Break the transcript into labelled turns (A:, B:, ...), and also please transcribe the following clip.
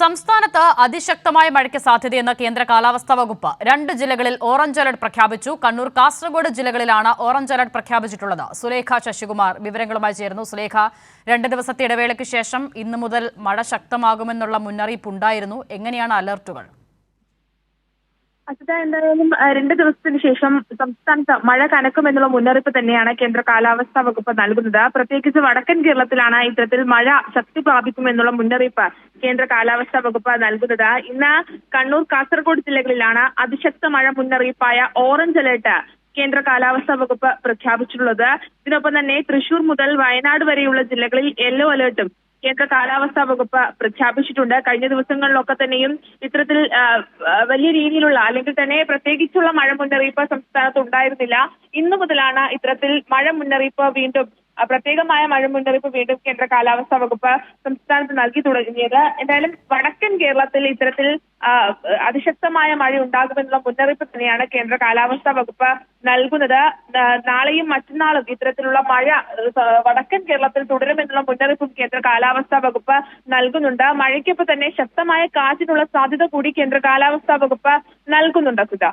A: സംസ്ഥാനത്ത് അതിശക്തമായ മഴയ്ക്ക് സാധ്യതയെന്ന് കേന്ദ്ര കാലാവസ്ഥാ വകുപ്പ്. 2 ജില്ലകളിൽ ഓറഞ്ച് അലർട്ട് പ്രഖ്യാപിച്ചു. കണ്ണൂർ, കാസർഗോഡ് ജില്ലകളിലാണ് ഓറഞ്ച് അലർട്ട് പ്രഖ്യാപിച്ചിട്ടുള്ളത്. സുലേഖ ശശികുമാർ വിവരങ്ങളുമായി ചേരുന്നു. സുലേഖ, 2 ദിവസത്തെ ഇടവേളയ്ക്ക് ശേഷം ഇന്നു മുതൽ മഴ ശക്തമാകുമെന്നുള്ള മുന്നറിയിപ്പ് ഉണ്ടായിരുന്നു. എങ്ങനെയാണ് അലർട്ടുകൾ?
B: അച്യുത, എന്തായാലും 2 ദിവസത്തിന് ശേഷം സംസ്ഥാനത്ത് മഴ കനക്കുമെന്നുള്ള മുന്നറിയിപ്പ് തന്നെയാണ് കേന്ദ്ര കാലാവസ്ഥാ വകുപ്പ് നൽകുന്നത്. പ്രത്യേകിച്ച് വടക്കൻ കേരളത്തിലാണ് ഇത്തരത്തിൽ മഴ ശക്തി പ്രാപിക്കുമെന്നുള്ള മുന്നറിയിപ്പ് കേന്ദ്ര കാലാവസ്ഥാ വകുപ്പ് നൽകുന്നത്. ഇന്ന് കണ്ണൂർ, കാസർഗോഡ് ജില്ലകളിലാണ് അതിശക്ത മഴ മുന്നറിയിപ്പായ ഓറഞ്ച് അലേർട്ട് കേന്ദ്ര കാലാവസ്ഥാ വകുപ്പ് പ്രഖ്യാപിച്ചിട്ടുള്ളത്. ഇതിനൊപ്പം തന്നെ തൃശൂർ മുതൽ വയനാട് വരെയുള്ള ജില്ലകളിൽ യെല്ലോ അലേർട്ടും കേന്ദ്ര കാലാവസ്ഥാ വകുപ്പ് പ്രഖ്യാപിച്ചിട്ടുണ്ട്. കഴിഞ്ഞ ദിവസങ്ങളിലൊക്കെ തന്നെയും ഇത്തരത്തിൽ വലിയ രീതിയിലുള്ള അല്ലെങ്കിൽ തന്നെ പ്രത്യേകിച്ചുള്ള മഴ മുന്നറിയിപ്പ് സംസ്ഥാനത്ത് ഉണ്ടായിരുന്നില്ല. ഇന്നു മുതലാണ് ഇത്തരത്തിൽ മഴ മുന്നറിയിപ്പ് വീണ്ടും പ്രത്യേകമായ മഴ മുന്നറിയിപ്പ് വീണ്ടും കേന്ദ്ര കാലാവസ്ഥാ വകുപ്പ് സംസ്ഥാനത്ത് നൽകി തുടങ്ങിയത്. എന്തായാലും വടക്കൻ കേരളത്തിൽ ഇത്തരത്തിൽ അതിശക്തമായ മഴ ഉണ്ടാകുമെന്നുള്ള മുന്നറിയിപ്പ് തന്നെയാണ് കേന്ദ്ര കാലാവസ്ഥാ വകുപ്പ് നൽകുന്നത്. നാളെയും മറ്റന്നാളും ഇത്തരത്തിലുള്ള മഴ വടക്കൻ കേരളത്തിൽ തുടരുമെന്നുള്ള മുന്നറിയിപ്പും കേന്ദ്ര കാലാവസ്ഥാ വകുപ്പ് നൽകുന്നുണ്ട്. മഴയ്ക്കൊപ്പം തന്നെ ശക്തമായ കാറ്റിനുള്ള സാധ്യത കൂടി കേന്ദ്ര കാലാവസ്ഥാ വകുപ്പ് നൽകുന്നുണ്ട്. സുധ.